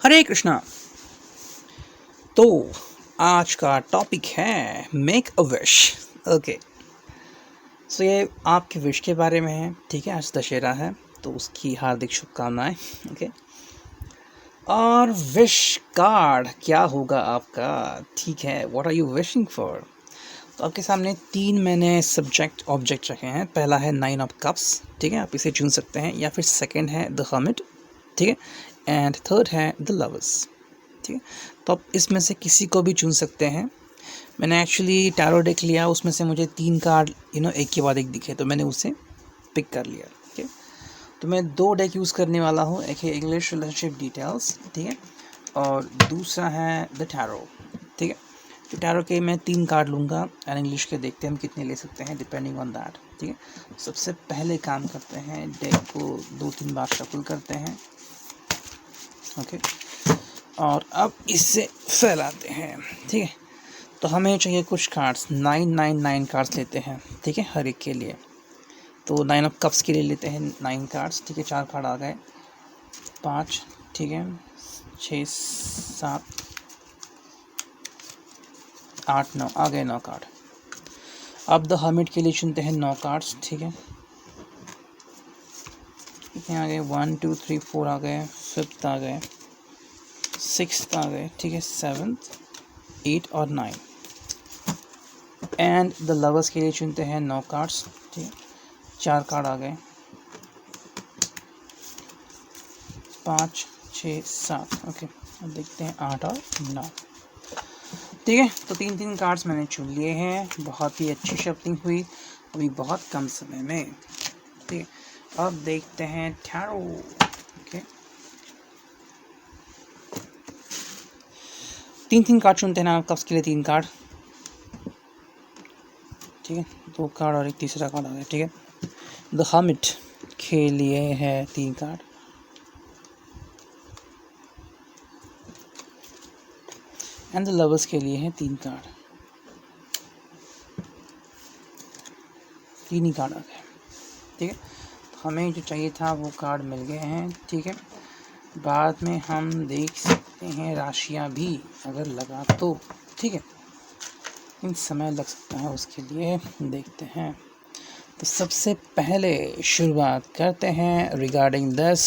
हरे कृष्णा। तो आज का टॉपिक है मेक अ विश। ओके, सो ये आपके विश के बारे में है। ठीक है, आज दशहरा है तो उसकी हार्दिक शुभकामनाएं। ओके, और विश कार्ड क्या होगा आपका? ठीक है, what are you wishing for? तो आपके सामने तीन मैंने सब्जेक्ट ऑब्जेक्ट रखे हैं। पहला है नाइन ऑफ कप्स, ठीक है, आप इसे चुन सकते हैं, या फिर सेकंड है द हर्मिट, ठीक है, एंड थर्ड है द लवर्स। ठीक है, तो आप इसमें से किसी को भी चुन सकते हैं। मैंने एक्चुअली टैरो डेक लिया, उसमें से मुझे तीन कार्ड एक के बाद एक दिखे, तो मैंने उसे पिक कर लिया। ठीक है, तो मैं दो डेक यूज़ करने वाला हूँ। एक है इंग्लिश रिलेशनशिप डिटेल्स, ठीक है, और दूसरा है द टैरो। ठीक है, तो टैरो के मैं तीन कार्ड लूँगा एंड इंग्लिश के देखते हैं हम कितने ले सकते हैं डिपेंडिंग ऑन दैट। ठीक है, सबसे पहले काम करते हैं, डेक को 2-3 बार शफल करते हैं। ओके, और अब इससे फैलाते हैं। ठीक है, तो हमें चाहिए कुछ कार्ड्स, 9 कार्ड्स लेते हैं। ठीक है, हर एक के लिए। तो 9 ऑफ कप्स के लिए लेते हैं 9 कार्ड्स। ठीक है, 4 कार्ड आ गए, 5, ठीक है, 6, 7, 8, 9 आ गए, 9 कार्ड। अब द हर्मिट के लिए चुनते हैं 9 कार्ड्स। ठीक है, कितने आ गए? 1 2 3 4 आ गए, 5th आ गए, 6th आ गए, ठीक है, 7th, 8 और 9। एंड द लवर्स के लिए चुनते हैं 9 कार्ड्स। ठीक है, 4 कार्ड आ गए, 5, 6, 7। ओके, अब देखते हैं 8 और 9। ठीक है, तो 3-3 कार्ड्स मैंने चुन लिए हैं। बहुत ही अच्छी शफलिंग हुई अभी बहुत कम समय में। ठीक है, अब देखते हैं टैरो। ओके, 3-3 कार्ड चुनते हैं ना, कप्स के लिए 3 कार्ड। ठीक है, 2 कार्ड और एक तीसरा कार्ड आ गया। ठीक है, द हर्मिट के लिए है 3 कार्ड, एंड द लवर्स के लिए है 3 कार्ड। 3 ही कार्ड आ गए। ठीक है, तो हमें जो चाहिए था वो कार्ड मिल गए हैं। ठीक है, बाद में हम देख सकते हैं राशियाँ भी अगर लगा तो। ठीक है, इन समय लग सकता है, उसके लिए देखते हैं। तो सबसे पहले शुरुआत करते हैं regarding this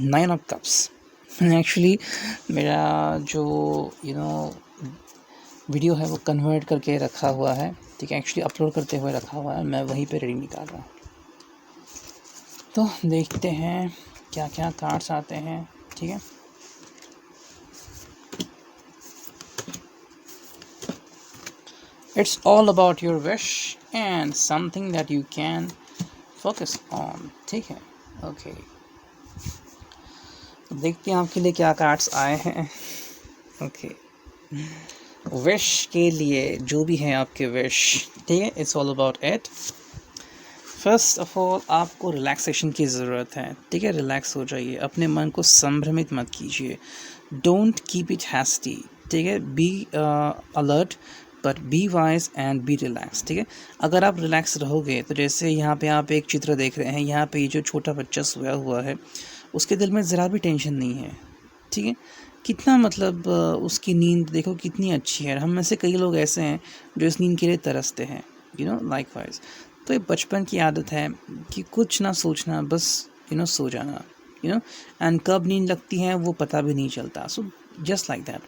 9 of cups. Actually मेरा जो वीडियो है वो कन्वर्ट करके रखा हुआ है। ठीक है, एक्चुअली अपलोड करते हुए रखा हुआ है, मैं वहीं पे रीडिंग निकाल रहा हूँ। तो देखते हैं क्या क्या कार्ड्स आते हैं। ठीक है, it's all about your wish and something that you can focus on. ठीक है, ओके, देखते हैं आपके लिए क्या कार्ड्स आए हैं। ओके, विश के लिए जो भी है आपके विश, ठीक है, it's all about it. First of all आपको रिलैक्सेशन की ज़रूरत है। ठीक है, रिलैक्स हो जाइए, अपने मन को संभ्रमित मत कीजिए। Don't keep it hasty. ठीक है, be alert but be wise and be relax. ठीक है, अगर आप रिलैक्स रहोगे तो जैसे यहाँ पे आप एक चित्र देख रहे हैं, यहाँ पे जो छोटा बच्चा सोया हुआ है उसके दिल में ज़रा भी टेंशन नहीं है। ठीक है, कितना मतलब उसकी नींद देखो कितनी अच्छी है। हम में से कई लोग ऐसे हैं जो इस नींद के लिए तरसते हैं, लाइकवाइज। तो ये बचपन की आदत है कि कुछ ना सोचना, बस सो जाना, एंड कब नींद लगती है वो पता भी नहीं चलता। सो जस्ट लाइक दैट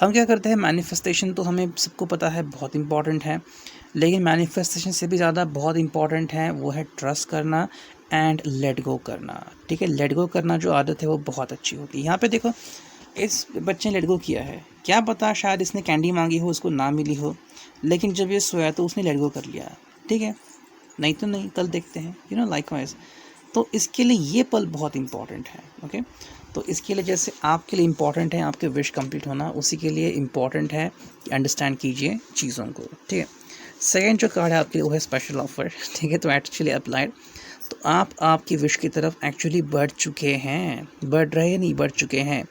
हम क्या करते हैं, मैनिफेस्टेशन तो हमें सबको पता है बहुत इंपॉर्टेंट है, लेकिन मैनिफेस्टेशन से भी ज़्यादा बहुत इंपॉर्टेंट है वो है ट्रस्ट करना एंड लेट गो करना। ठीक है, लेट गो करना जो आदत है वो बहुत अच्छी होती है। यहाँ पे देखो, इस बच्चे ने लेट गो किया है, क्या पता शायद इसने कैंडी मांगी हो, उसको ना मिली हो, लेकिन जब ये सोया तो उसने लेट गो कर लिया। ठीक है, नहीं तो नहीं, कल देखते हैं, लाइकवाइज। तो इसके लिए ये पल बहुत इंपॉर्टेंट है। ओके, तो इसके लिए जैसे आपके लिए इम्पॉर्टेंट है आपके विश कंप्लीट होना, उसी के लिए इम्पॉर्टेंट है कि अंडरस्टैंड कीजिए चीज़ों को। ठीक है, सेकेंड जो कार्ड है आपके लिए वो है स्पेशल ऑफर। ठीक है, तो एक्चुअली अप्लाइड, तो आप आपकी विश की तरफ एक्चुअली बढ़ चुके हैं, बढ़ रहे नहीं, बढ़ चुके हैं।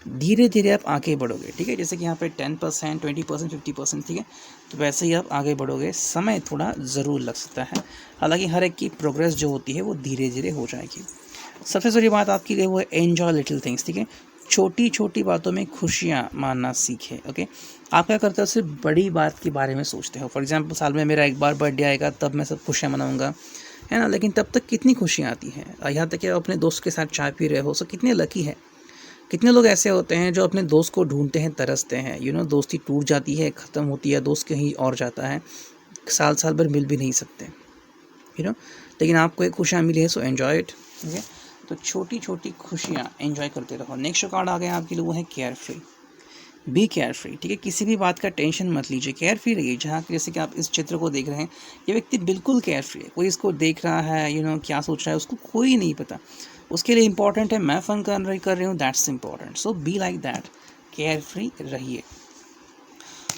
धीरे धीरे आप आगे बढ़ोगे। ठीक है, जैसे कि यहाँ पे 10%, 20%, 50%, ठीक है, तो वैसे ही आप आगे बढ़ोगे। समय थोड़ा ज़रूर लग सकता है, हालांकि हर एक की प्रोग्रेस जो होती है वो धीरे धीरे हो जाएगी। सबसे ज़रूरी बात आपके लिए वो है एन्जॉय लिटिल थिंग्स। ठीक है, छोटी छोटी बातों में खुशियाँ मानना सीखें। ओके, आप क्या करते हो, सिर्फ बड़ी बात के बारे में सोचते हो। फॉर एग्जांपल, साल में मेरा एक बार बर्थडे आएगा तब मैं सब खुशियाँ मनाऊंगा, है ना, लेकिन तब तक कितनी खुशियाँ आती हैं। यहाँ तक कि आप अपने दोस्त के साथ चाय पी रहे हो, सो कितने लकी है। कितने लोग ऐसे होते हैं जो अपने दोस्त को ढूंढते हैं, तरसते हैं, दोस्ती टूट जाती है, ख़त्म होती है, दोस्त कहीं और जाता है, साल साल भर मिल भी नहीं सकते, लेकिन आपको एक खुशियाँ मिली है, सो एन्जॉय इट। ओके, तो छोटी छोटी खुशियाँ एंजॉय करते रहो। नेक्स्ट जो कार्ड आ गया आपके लिए वो है care free. Be care free, ठीक है, किसी भी बात का टेंशन मत लीजिए, केयर फ्री रहिए। जहाँ जैसे कि आप इस चित्र को देख रहे हैं, ये व्यक्ति बिल्कुल केयर फ्री है, कोई इसको देख रहा है, क्या सोच रहा है उसको कोई नहीं पता। उसके लिए इंपॉर्टेंट है मैं फन कर रही हूँ, that's important. So B like that, care free रहिए।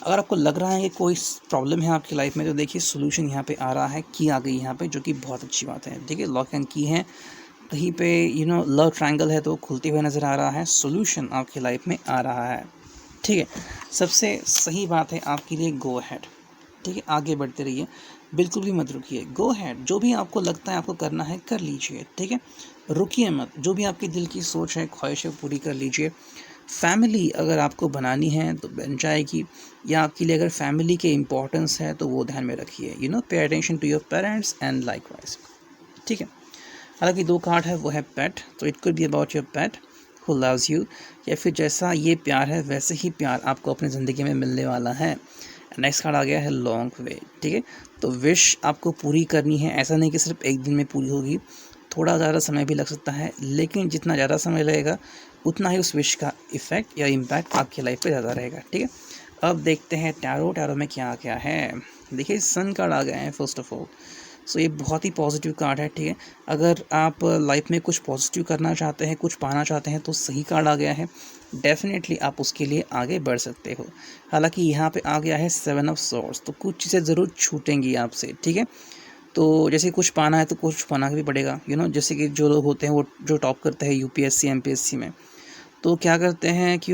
अगर आपको लग रहा है कि कोई प्रॉब्लम है आपकी लाइफ में, तो देखिए सोल्यूशन यहाँ पे आ रहा है, की आ गई यहाँ पे, जो कि बहुत अच्छी बात है। देखिए लॉक एंड की है, कहीं पे लव ट्रायंगल है तो खुलते हुए नज़र आ रहा है, सोल्यूशन आपकी लाइफ में आ रहा है। ठीक है, सबसे सही बात है आपके लिए, गो अहेड। ठीक है, आगे बढ़ते रहिए, बिल्कुल भी मत रुकिए, गो अहेड। जो भी आपको लगता है आपको करना है कर लीजिए, ठीक है, रुकिए मत। जो भी आपकी दिल की सोच है, ख्वाहिश है, पूरी कर लीजिए। फैमिली अगर आपको बनानी है तो बन जाएगी, या आपके लिए अगर फैमिली के इम्पोर्टेंस है तो वो ध्यान में रखिए। Pay attention to your parents and likewise. ठीक है, हालांकि दो कार्ड है, वो है पेट, तो it could be about your pet who loves you, या फिर जैसा ये प्यार है वैसे ही प्यार आपको अपनी ज़िंदगी में मिलने वाला है। नेक्स्ट कार्ड आ गया है लॉन्ग वे। ठीक है, तो विश आपको पूरी करनी है, ऐसा नहीं कि सिर्फ एक दिन में पूरी होगी, थोड़ा ज़्यादा समय भी लग सकता है, लेकिन जितना ज़्यादा समय लगेगा उतना ही उस विश का इफ़ेक्ट या इम्पैक्ट आपकी लाइफ पे ज़्यादा रहेगा। ठीक है, अब देखते हैं टैरो में क्या क्या है। देखिए सन कार्ड आ गए हैं फर्स्ट ऑफ ऑल, सो ये बहुत ही पॉजिटिव कार्ड है। ठीक है, अगर आप लाइफ में कुछ पॉजिटिव करना चाहते हैं, कुछ पाना चाहते हैं, तो सही कार्ड आ गया है, डेफिनेटली आप उसके लिए आगे बढ़ सकते हो। हालांकि यहाँ पे आ गया है 7 ऑफ सॉर्ड्स, तो कुछ चीज़ें ज़रूर छूटेंगी आपसे। ठीक है, तो जैसे कुछ पाना है तो कुछ पाना भी पड़ेगा। जैसे कि जो लोग होते हैं वो जो टॉप करते हैं यूपीएससी एमपीएससी में, तो क्या करते हैं कि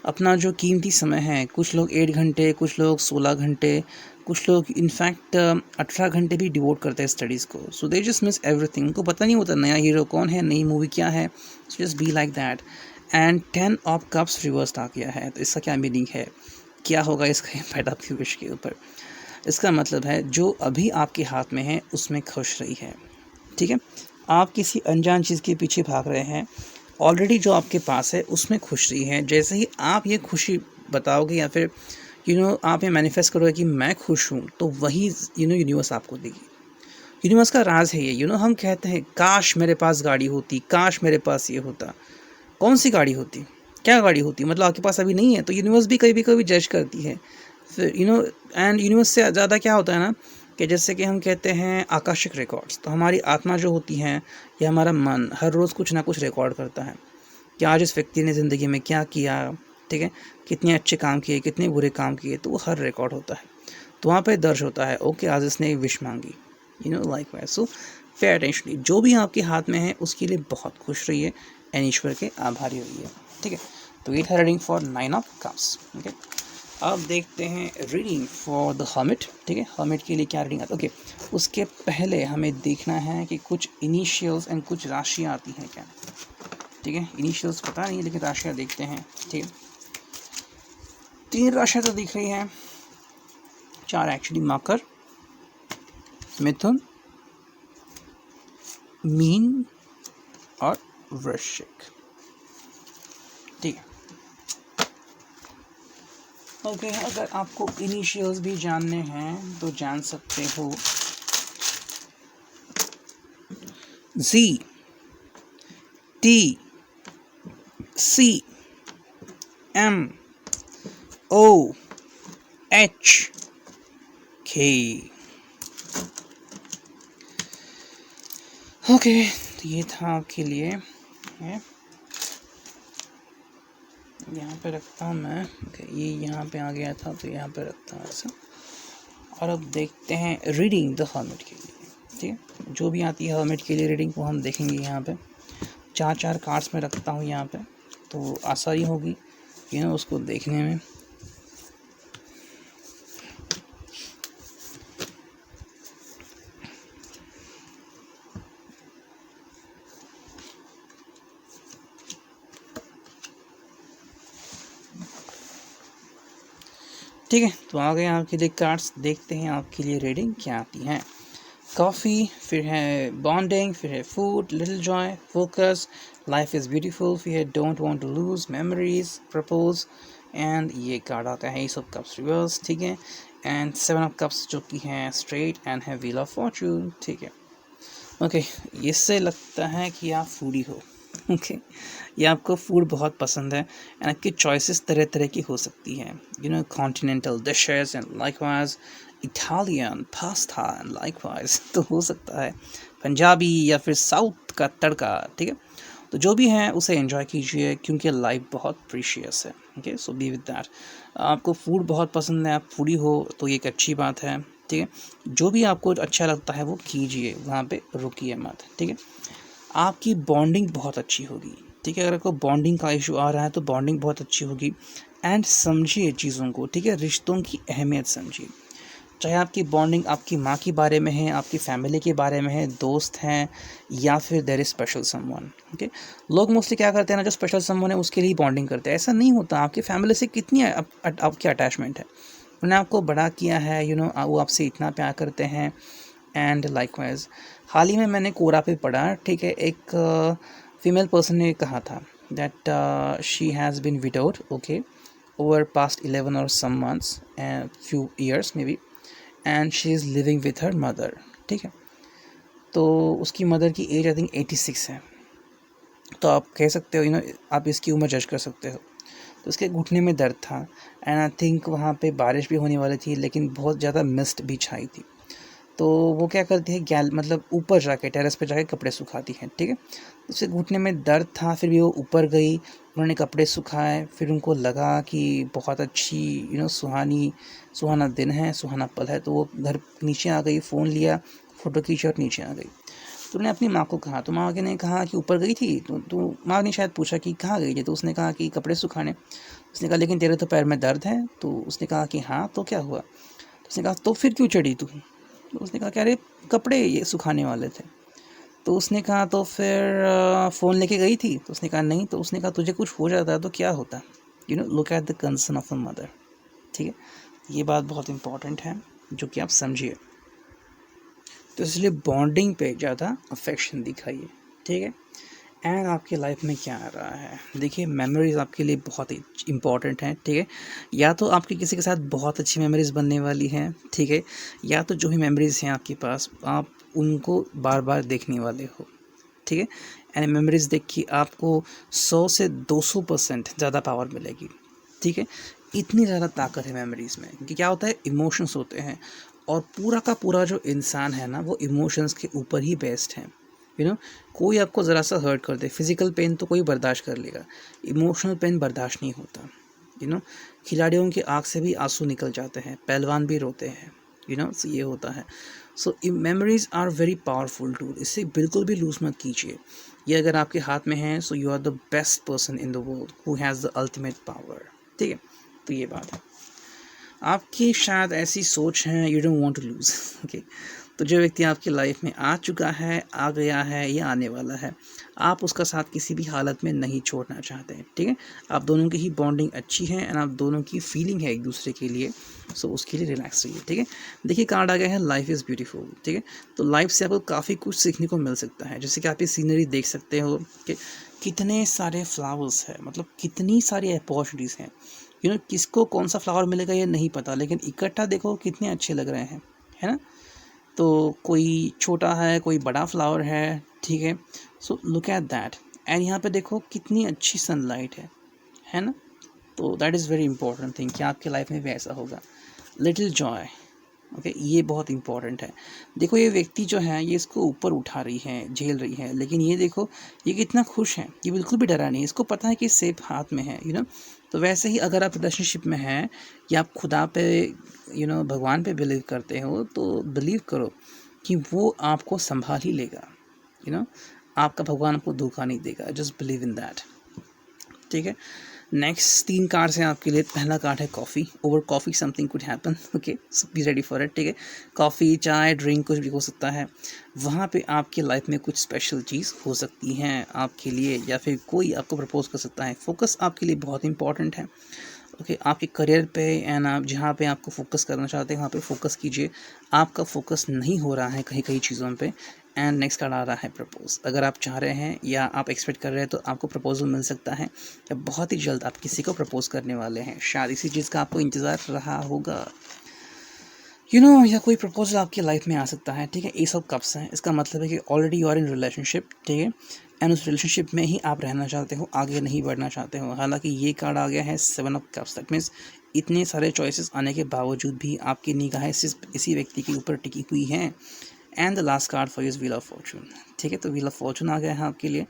अपना जो कीमती समय है, कुछ लोग 8 घंटे, कुछ लोग 16 घंटे, कुछ लोग इनफैक्ट 18 घंटे भी डिवोट करते हैं स्टडीज़ को। सो दे जस्ट मिस एवरीथिंग, उनको पता नहीं होता नया हीरो कौन है, नई मूवी क्या है। So just be like that. And 10 of cups reverse आ गया है, तो इसका क्या मीनिंग है, क्या होगा इसका इम्पैक्ट आपकी विश के ऊपर। इसका मतलब है जो अभी आपके हाथ में है उसमें खुश रही है। ठीक है, आप किसी अनजान चीज़ के पीछे भाग रहे हैं, ऑलरेडी जो आपके पास है उसमें खुश रही है। जैसे ही आप ये खुशी बताओगे या फिर आप ये मैनिफेस्ट करोगे कि मैं खुश हूँ, तो वही यूनिवर्स आपको देगी। यूनिवर्स का राज है ये। हम कहते हैं काश मेरे पास गाड़ी होती, काश मेरे पास ये होता। कौन सी गाड़ी होती, क्या गाड़ी होती, मतलब आपके पास अभी नहीं है, तो यूनिवर्स भी कभी जज करती है। फिर एंड यूनिवर्स से ज़्यादा क्या होता है ना, कि जैसे कि हम कहते हैं आकाशिक रिकॉर्ड्स, तो हमारी आत्मा जो होती है या हमारा मन हर रोज़ कुछ ना कुछ रिकॉर्ड करता है कि आज इस व्यक्ति ने ज़िंदगी में क्या किया। ठीक है, कितने अच्छे काम किए, कितने बुरे काम किए, तो वो हर रिकॉर्ड होता है, तो वहाँ पे दर्ज होता है ओके आज इसने विश मांगी, लाइक वाइज। सो पे अटेंशन, जो भी आपके हाथ में है उसके लिए बहुत खुश रहिए एंड ईश्वर के आभारी रहिए। ठीक है, तो ये था reading for 9 of cups. Okay, अब देखते हैं रीडिंग फॉर द हर्मिट। ठीक है, हर्मिट के लिए क्या रीडिंग आता है। ओके, उसके पहले हमें देखना है कि कुछ इनिशियल्स एंड कुछ राशियाँ आती हैं क्या। ठीक है, इनिशियल्स पता नहीं लेकिन राशियाँ देखते हैं। ठीक है, 3 राशियाँ तो दिख रही हैं, 4 एक्चुअली, मकर, मिथुन, मीन और वृश्चिक। ठीक है, ओके, अगर आपको इनिशियल्स भी जानने हैं तो जान सकते हो, Z, T, C, M, O, H, K। Okay, तो ये था आपके लिए, यहाँ पे रखता हूँ मैं। ओके, ये यहाँ पे आ गया था तो यहाँ पे रखता हूँ ऐसा। और अब देखते हैं रीडिंग द हर्मिट के लिए। ठीक है, जो भी आती है हर्मिट के लिए रीडिंग वो हम देखेंगे। यहाँ पे 4 कार्ड्स में रखता हूँ यहाँ पे, तो आसानी होगी उसको देखने में। ठीक है, तो आ गए आपके लिए कार्ड्स, देखते हैं आपके लिए रीडिंग क्या आती है। कॉफ़ी, फिर है बॉन्डिंग, फिर है food, little joy, focus, life is beautiful, फिर है don't want to lose, memories, propose, and ये कार्ड आता है एस ऑफ कप्स रिवर्स, ठीक है, एंड सेवन ऑफ कप्स जो कि है स्ट्रेट, एंड है व्हील ऑफ फॉर्चून, ठीक है। ओके, इससे लगता है कि आप फूडी हो। ओके, ये आपको फूड बहुत पसंद है एंड आपकी चॉइसेस तरह तरह की हो सकती हैं, you know, continental dishes and likewise Italian pasta and likewise, तो हो सकता है पंजाबी या फिर साउथ का तड़का, ठीक है। तो जो भी है उसे एंजॉय कीजिए क्योंकि लाइफ बहुत प्रीशियस है। Okay, so be with that. आपको फूड बहुत पसंद है, आप फूडी हो तो ये एक अच्छी बात है, ठीक है। जो भी आपको अच्छा लगता है वो कीजिए, वहाँ पे रुकिए मत, ठीक है। आपकी बॉन्डिंग बहुत अच्छी होगी, ठीक है। अगर आपको बॉन्डिंग का इशू आ रहा है तो बॉन्डिंग बहुत अच्छी होगी। एंड समझिए चीज़ों को, ठीक है, रिश्तों की अहमियत समझिए। चाहे आपकी बॉन्डिंग आपकी माँ के बारे में है, आपकी फैमिली के बारे में है, दोस्त हैं, या फिर there is special someone. Okay, लोग मोस्टली क्या करते हैं ना, जो स्पेशल समवन है उसके लिए बॉन्डिंग करते हैं। ऐसा नहीं होता। आपकी फैमिली से कितनी आपकी अटैचमेंट है, उन्होंने आपको बड़ा किया है, यू नो, वो आपसे इतना प्यार करते हैं। एंड लाइकवाइज हाल ही में मैंने कोरा पे पढ़ा, ठीक है, एक फीमेल पर्सन ने कहा था that she has been widowed, okay, over past 11 और some months and few years maybe, and she is living with her mother, ठीक है। तो उसकी मदर की एज आई थिंक 86 है। तो आप कह सकते हो, यू नो, आप इसकी उम्र जज कर सकते हो। तो उसके घुटने में दर्द था एंड आई थिंक वहाँ पे बारिश भी होने वाली थी, लेकिन बहुत ज़्यादा मिस्ट भी छाई थी। तो वो क्या करती है, मतलब ऊपर जाके टेरेस पे जाके कपड़े सुखाती है, ठीक है। उसके घुटने में दर्द था, फिर भी वो ऊपर गई, उन्होंने कपड़े सुखाए, फिर उनको लगा कि बहुत अच्छी, यू नो, सुहाना दिन है, सुहाना पल है। तो वो घर नीचे आ गई, फ़ोन लिया, फ़ोटो खींची और नीचे आ गई। तो उन्होंने अपनी माँ को कहा, तो माँ ने कहा कि ऊपर गई थी। तो माँ ने शायद पूछा कि कहाँ गई थी, तो उसने कहा कि कपड़े सुखाने। उसने कहा लेकिन तेरे तो पैर में दर्द है। तो उसने कहा कि हाँ, तो क्या हुआ। तो उसने कहा तो फिर क्यों चढ़ी तू। तो उसने कहा कि अरे कपड़े ये सुखाने वाले थे। तो उसने कहा तो फिर फ़ोन लेके गई थी। तो उसने कहा नहीं। तो उसने कहा तुझे कुछ हो जाता तो क्या होता। You know, look at the concern of the mother, ठीक है। ये बात बहुत इंपॉर्टेंट है जो कि आप समझिए। तो इसलिए बॉन्डिंग पे ज़्यादा अफेक्शन दिखाइए, ठीक है। एंड आपकी लाइफ में क्या आ रहा है, देखिए, मेमोरीज़ आपके लिए बहुत ही इंपॉर्टेंट हैं, ठीक है। या तो आपकी किसी के साथ बहुत अच्छी मेमोरीज़ बनने वाली हैं, ठीक है, या तो जो भी मेमोरीज़ हैं आपके पास आप उनको बार बार देखने वाले हो, ठीक है। एंड मेमोरीज़ देख के आपको 100 से 200% ज़्यादा पावर मिलेगी, ठीक है। इतनी ज़्यादा ताकत है मेमोरीज़ में, क्योंकि क्या होता है, इमोशंस होते हैं और पूरा का पूरा जो इंसान है ना वो इमोशंस के ऊपर ही बेस्ड है। यू नो, कोई आपको ज़रा सा हर्ट कर दे, फिज़िकल पेन तो कोई बर्दाश्त कर लेगा, इमोशनल पेन बर्दाश्त नहीं होता। यू नो, खिलाड़ियों की आँख से भी आंसू निकल जाते हैं, पहलवान भी रोते हैं, यू नो, ये होता है। So memories are very powerful tool, इसे बिल्कुल भी लूज़ मत कीजिए। ये अगर आपके हाथ में है so you are the best person in the world who has the ultimate power, ठीक है। तो ये बात है, आपकी शायद ऐसी सोच है you don't want to lose, okay. तो जो व्यक्ति आपकी लाइफ में आ चुका है, आ गया है या आने वाला है, आप उसका साथ किसी भी हालत में नहीं छोड़ना चाहते हैं, ठीक है। आप दोनों की ही बॉन्डिंग अच्छी है एंड आप दोनों की फीलिंग है एक दूसरे के लिए, सो उसके लिए रिलैक्स रहिए, ठीक है। देखिए, कार्ड आ गया है लाइफ इज़ ब्यूटीफुल, ठीक है। तो लाइफ से आपको काफ़ी कुछ सीखने को मिल सकता है, जैसे कि आप ये सीनरी देख सकते हो कि कितने सारे फ्लावर्स हैं, मतलब कितनी सारी अपॉर्चुनिटीज़ हैं। यू नो, किसको कौन सा फ्लावर मिलेगा ये नहीं पता, लेकिन इकट्ठा देखो कितने अच्छे लग रहे हैं, है ना। तो कोई छोटा है, कोई बड़ा फ्लावर है, ठीक है। So look at that, and यहाँ पे देखो कितनी अच्छी सनलाइट है ना। तो that is very important thing कि आपके लाइफ में भी ऐसा होगा। लिटिल जॉय, ओके, ये बहुत इंपॉर्टेंट है। देखो, ये व्यक्ति जो है ये इसको ऊपर उठा रही है, झेल रही है, लेकिन ये देखो ये कितना खुश है, ये बिल्कुल भी डरा नहीं, इसको पता है कि सेफ हाथ में है, यू नो। तो वैसे ही अगर आप रिलेशनशिप में हैं या आप खुदा पे, यू नो, भगवान पे बिलीव करते हो, तो बिलीव करो कि वो आपको संभाल ही लेगा, यू नो। आपका भगवान आपको धोखा नहीं देगा, जस्ट बिलीव इन दैट, ठीक है। नेक्स्ट 3 कार्ड्स हैं आपके लिए। पहला कार्ड है coffee. Over coffee something could happen, okay, so be ready for it, ठीक है। कॉफ़ी, चाय, ड्रिंक कुछ भी हो सकता है। वहाँ पे आपकी लाइफ में कुछ स्पेशल चीज़ हो सकती हैं आपके लिए, या फिर कोई आपको प्रपोज कर सकता है। फोकस आपके लिए बहुत इंपॉर्टेंट है। ओके, आपके करियर पे एंड आप जहाँ पे आपको फोकस करना चाहते हैं वहाँ पे फोकस कीजिए। आपका फोकस नहीं हो रहा है कहीं कहीं चीज़ों पे। एंड नेक्स्ट कार्ड आ रहा है प्रपोज। अगर आप चाह रहे हैं या आप एक्सपेक्ट कर रहे हैं तो आपको प्रपोजल मिल सकता है, या बहुत ही जल्द आप किसी को प्रपोज करने वाले हैं। शायद इसी चीज़ का आपको इंतज़ार रहा होगा, या कोई प्रपोजल आपकी लाइफ में आ सकता है। ठीक है, एस ऑफ कप्स है, इसका मतलब है कि already you are in relationship. ठीक है, एंड उस रिलेशनशिप में ही आप रहना चाहते हो, आगे नहीं बढ़ना चाहते हो। हालांकि ये कार्ड आ गया है 7 ऑफ कप्स। दैट मीन्स इतने सारे चॉइसेस आने के बावजूद भी आपकी निगाहें सिर्फ इसी व्यक्ति के ऊपर टिकी हुई हैं। And the last card for is wheel of Fortune. ठीक है, तो व्हील ऑफ फॉर्चून आ गया है आपके लिए।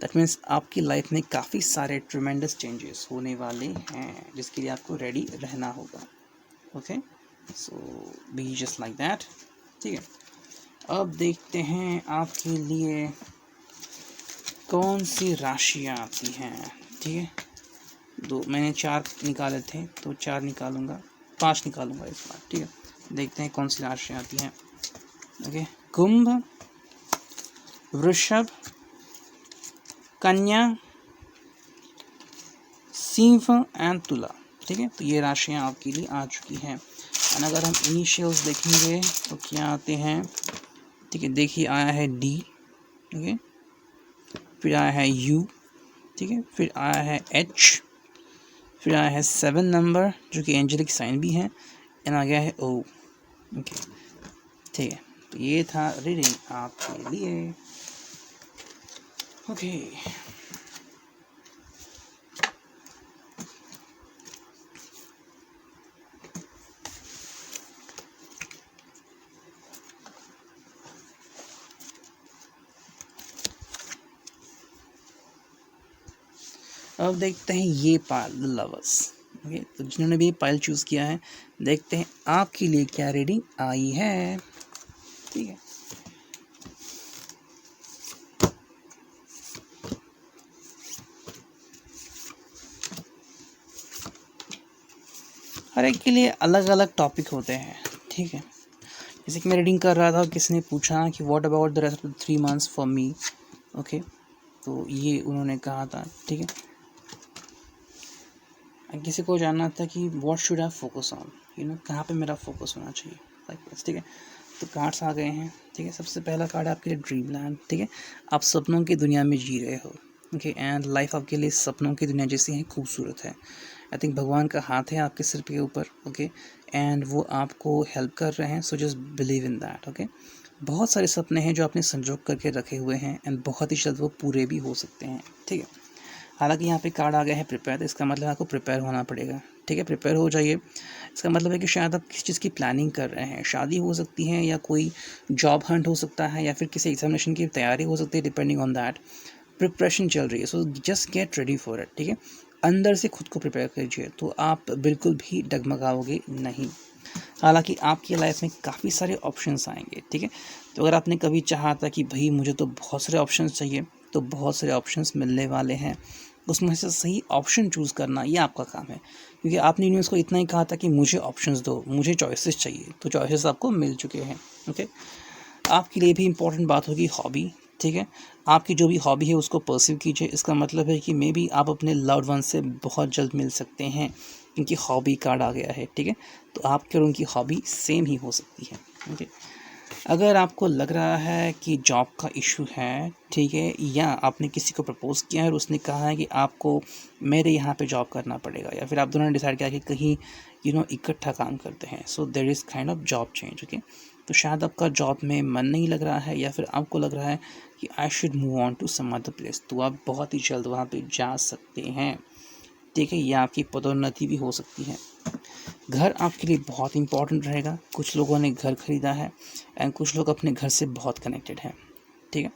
दैट मीन्स आपकी लाइफ में काफ़ी सारे ट्रिमेंडस चेंजेस होने वाले हैं, जिसके लिए आपको रेडी रहना होगा। Okay, so be just like that. ठीक है, अब देखते हैं आपके लिए कौन सी राशियाँ आती हैं। ठीक है, मैंने 4 निकाले थे तो 4 निकालूंगा, 5 निकालूंगा इस बार। ठीक है, देखते हैं कौन सी राशियाँ आती हैं। ओके, कुंभ, वृषभ, कन्या, सिंह एंड तुला। ठीक है, तो ये राशियाँ आपके लिए आ चुकी हैं। एंड अगर हम इनिशियल्स देखेंगे तो क्या आते हैं। ठीक है, देखिए आया है डी। ओके, फिर आया है यू। ठीक है, फिर आया है एच, फिर आया है 7 नंबर जो कि एंजेलिक साइन भी है, एंड आ गया है ओ। ओके, ठीक है, तो ये था रीडिंग आपके लिए। ओके, अब देखते हैं ये पाइल लवर्स। ओके, तो जिन्होंने भी पाइल चूज़ किया है, देखते हैं आपके लिए क्या रीडिंग आई है। ठीक है, हर एक के लिए अलग अलग टॉपिक होते हैं। ठीक है, जैसे कि मैं रीडिंग कर रहा था, किसी ने पूछा कि what about the rest of the 3 months for me. Okay, तो ये उन्होंने कहा था। ठीक है, किसी को जानना था कि what should I focus on, कहाँ पे मेरा फोकस होना चाहिए, लाइक दिस। ठीक है, तो कार्ड्स आ गए हैं। ठीक है, सबसे पहला कार्ड है आपके लिए ड्रीम लैंड। ठीक है, आप सपनों की दुनिया में जी रहे हो। ओके, एंड लाइफ आपके लिए सपनों की दुनिया जैसी है, खूबसूरत है। आई थिंक भगवान का हाथ है आपके सिर के ऊपर। ओके, एंड वो आपको हेल्प कर रहे हैं, so just believe in that. Okay, बहुत सारे सपने हैं जो आपने संजोग करके रखे हुए हैं, एंड बहुत ही जल्द वो पूरे भी हो सकते हैं। ठीक है, हालांकि यहाँ पे कार्ड आ गया है प्रिपेयर, तो इसका मतलब आपको प्रिपेयर होना पड़ेगा। ठीक है, प्रिपेयर हो जाइए। इसका मतलब है कि शायद आप किस चीज़ की प्लानिंग कर रहे हैं, शादी हो सकती है, या कोई जॉब हंट हो सकता है, या फिर किसी एग्जामिनेशन की तैयारी हो सकती है। डिपेंडिंग ऑन दैट प्रिपरेशन चल रही है, so just get ready for it. ठीक है, अंदर से खुद को प्रिपेयर कीजिए, तो आप बिल्कुल भी डगमगाओगे नहीं। हालांकि आपकी लाइफ में काफ़ी सारे ऑप्शंस आएंगे। ठीक है, तो अगर आपने कभी चाहा था कि भाई मुझे तो बहुत सारे ऑप्शंस चाहिए, तो बहुत सारे ऑप्शंस मिलने वाले हैं। उसमें से सही ऑप्शन चूज़ करना ये आपका काम है, क्योंकि आपने यूनिवर्स को इतना ही कहा था कि मुझे ऑप्शंस दो, मुझे चॉइसेस चाहिए, तो चॉइसेस आपको मिल चुके हैं। ओके, आपके लिए भी इम्पोर्टेंट बात होगी हॉबी। ठीक है, आपकी जो भी हॉबी है उसको परस्यू कीजिए। इसका मतलब है कि मे बी आप अपने लव्ड वन से बहुत जल्द मिल सकते हैं, क्योंकि हॉबी कार्ड आ गया है। ठीक है, तो आपकी और उनकी हॉबी सेम ही हो सकती है। ओके, अगर आपको लग रहा है कि जॉब का इशू है, ठीक है, या आपने किसी को प्रपोज़ किया है और उसने कहा है कि आपको मेरे यहाँ पे जॉब करना पड़ेगा, या फिर आप दोनों ने डिसाइड किया कि कहीं इकट्ठा काम करते हैं, so there is kind of job change. Okay, तो शायद आपका जॉब में मन नहीं लग रहा है, या फिर आपको लग रहा है कि I should move on to some other place, तो आप बहुत ही जल्द वहाँ पे जा सकते हैं। ठीक है, या आपकी पदोन्नति भी हो सकती है। घर आपके लिए बहुत इंपॉर्टेंट रहेगा। कुछ लोगों ने घर ख़रीदा है, एंड कुछ लोग अपने घर से बहुत कनेक्टेड हैं। ठीक है,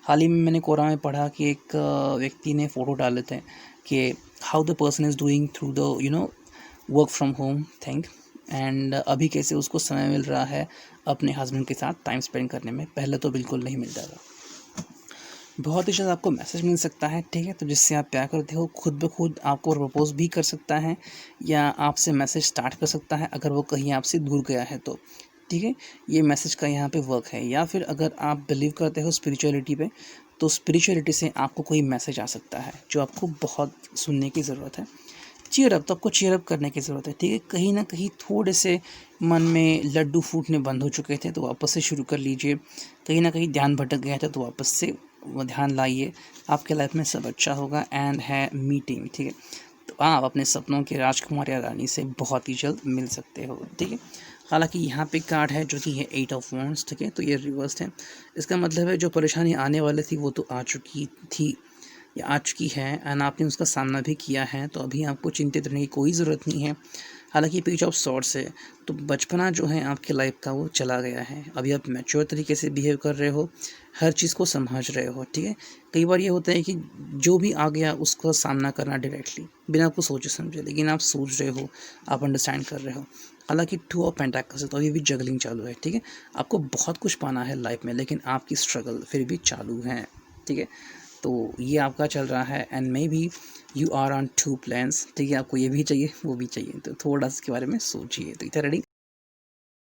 हाल ही में मैंने कोरा में पढ़ा कि एक व्यक्ति ने फ़ोटो डाले थे कि how the person is doing through the work from home thing, and अभी कैसे उसको समय मिल रहा है अपने हस्बैंड के साथ टाइम स्पेंड करने में। पहले तो बिल्कुल नहीं मिलता था। बहुत ही जल्द आपको मैसेज मिल सकता है। ठीक है, तो जिससे आप प्यार करते हो खुद ब खुद आपको प्रपोज भी कर सकता है, या आपसे मैसेज स्टार्ट कर सकता है अगर वो कहीं आपसे दूर गया है तो। ठीक है, ये मैसेज का यहाँ पे वर्क है। या फिर अगर आप बिलीव करते हो स्पिरिचुअलिटी पे, तो स्पिरिचुअलिटी से आपको कोई मैसेज आ सकता है जो आपको बहुत सुनने की ज़रूरत है। चीयर अप, तो आपको चीयर अप करने की ज़रूरत है, ठीक है। कहीं ना कहीं थोड़े से मन में लड्डू फूटने बंद हो चुके थे तो वापस से शुरू कर लीजिए। कहीं ना कहीं ध्यान भटक गया था तो वापस से वो ध्यान लाइए। आपके लाइफ में सब अच्छा होगा एंड है मीटिंग, ठीक है। तो आप अपने सपनों के राजकुमार या रानी से बहुत ही जल्द मिल सकते हो, ठीक है। हालांकि यहाँ पे कार्ड है जो कि है 8 ऑफ वॉन्ड्स, ठीक है। तो ये रिवर्स्ड है। इसका मतलब है जो परेशानी आने वाली थी वो तो आ चुकी थी या आ चुकी है एंड आपने उसका सामना भी किया है, तो अभी आपको चिंतित रहने की कोई ज़रूरत नहीं है। हालांकि पेज ऑफ सॉर्ड्स है, तो बचपना जो है आपके लाइफ का वो चला गया है। अभी आप मैच्योर तरीके से बिहेव कर रहे हो, हर चीज़ को समझ रहे हो, ठीक है। कई बार ये होता है कि जो भी आ गया उसका सामना करना डायरेक्टली बिना कुछ सोचे समझे, लेकिन आप सोच रहे हो, आप अंडरस्टैंड कर रहे हो। हालांकि 2 ऑफ पेंटाकल्स है, तो अभी भी जगलिंग चालू है, ठीक है। आपको बहुत कुछ पाना है लाइफ में, लेकिन आपकी स्ट्रगल फिर भी चालू है, ठीक है। तो ये आपका चल रहा है and maybe you are on 2 plans, ठीक है। आपको ये भी चाहिए वो भी चाहिए, तो थोड़ा सा इसके बारे में सोचिए। तो इतना रेडी